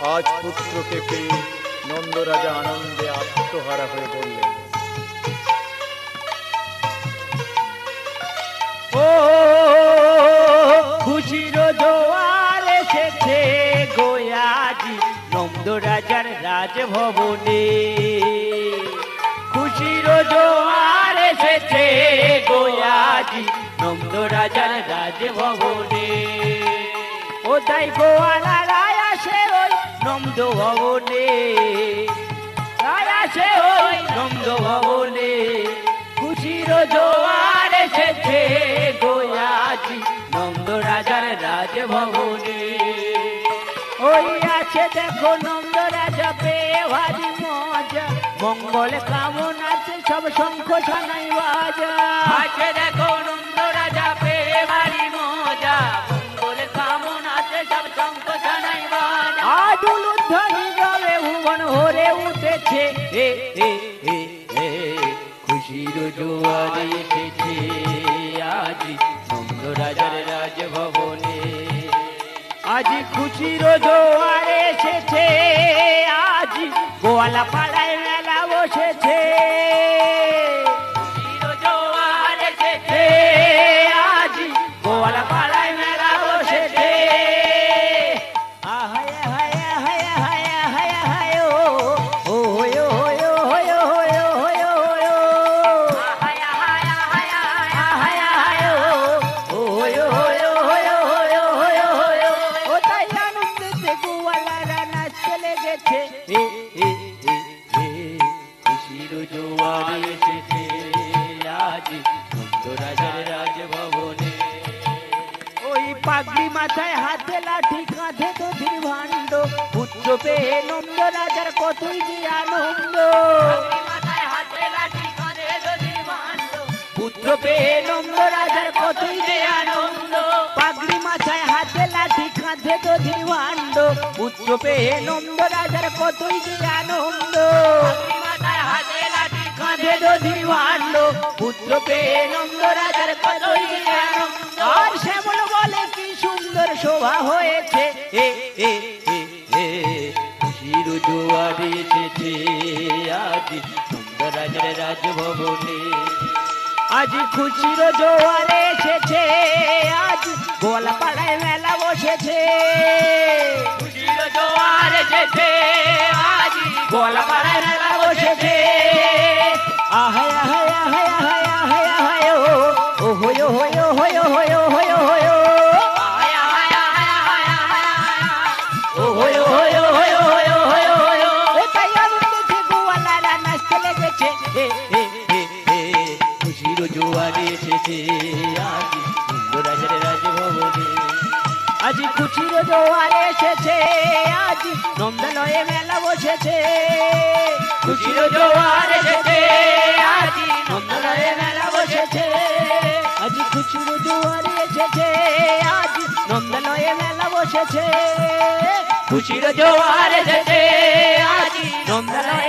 আজ পুত্রকে পেয়ে নন্দরাজা আনন্দে আত্মহারা হয়ে বললেন, ও খুশির জোয়ার এসেছে গোয়াজি নন্দ রাজার রাজভবনে। খুশির জোয়ার এসেছে গোয়াজি নন্দ রাজার রাজভবনে। ও তাই গোয়ালারা আসে ওই নন্দ ভবনে, আসে ওই নন্দ ভবনে। খুশির জোয়ার এসেছে গোয়াজি নন্দ রাজার রাজভবনে। ওই আছে দেখো নন্দ রাজা পেয়ে ভারী মজা, মঙ্গল কামনাতে সব শঙ্খ ছানাই বাজা। আছে দেখো নন্দ রাজা পেয়ে ভারী মজা, মঙ্গল কামনাতে সব শঙ্খ ছানাই বাজা। আজ উলুধ্বনি গাবে ভুবন ভরে উঠেছে, এ এ এ এ খুশির জোয়ার এসেছে আজি নন্দ রাজার রাজভবনে। আজি খুশির জোয়ার এসেছে, আজি গোয়ালা পাড়ায় মেলা বসেছে। খুশির জোয়ার এসেছে, আজি গোয়ালা পাড়ায় মেলা বসেছে। আহায় হায় হায় হায় হায় হায় ও ও হয় হয় হয় হয় হয় হায় হায় হায় হায় হায় ও হয় হয় হয় হয় হয়। ও তাই আনন্দেতে গোয়ালারা নাচতে লেগেছে, এ এ এ এ খুশির জোয়ার এসেছে আজি নন্দ রাজার রাজভবনে। ওই পাগড়ি মাথায় হাতে লাঠি কাঁধে দধির ভাণ্ড, পুত্র পেয়ে নন্দ রাজার কতই যে আনন্দ। পুত্র পেয়ে নন্দ রাজার কতই যে আনন্দ। পাগড়ি মাথায় হাতে লাঠি কাঁধে দধির ভাণ্ড, পুত্র পেয়ে নন্দ রাজার কতই যে আনন্দ। কাঁধে দধির ভাণ্ড, পুত্র পেয়ে নন্দ রাজার কতই যে আনন্দ। আর শ্যামল বলে কি সুন্দর শোভা হয়েছে, এ এ এ এ খুশির জোয়ার এসেছে আজি নন্দ রাজার রাজভবনে। আজি খুশির জোয়ার এসেছে, আজি গোয়ালা পাড়ায় মেলা বসেছে। খুশির জোয়ার এসেছে, আজি গোয়ালা পাড়ায় মেলা বসেছে। আহায় আহায় আহায় আহায় আহায় আহায় ও ও হয় হয় হয় হয় হয় হয় আহায় আহায় আহায় আহায় ও হয় হয় হয় হয় হয় হয়। ও তাই আনন্দেতে গোয়ালারা নাচতে লেগেছে, এ এ এ এ খুশির জোয়ার এসেছে আজি নন্দ রাজার রাজভবনে। আজি খুশির জোয়ার এসেছে, আজি নন্দালয়ে মেলা বসেছে। খুশির জোয়ার এসেছে, আজি নন্দালয়ে মেলা বসেছে। আজি খুশির জোয়ার এসেছে, আজি নন্দালয়ে মেলা বসেছে। খুশির জোয়ার এসেছে, আজি নন্দালয়ে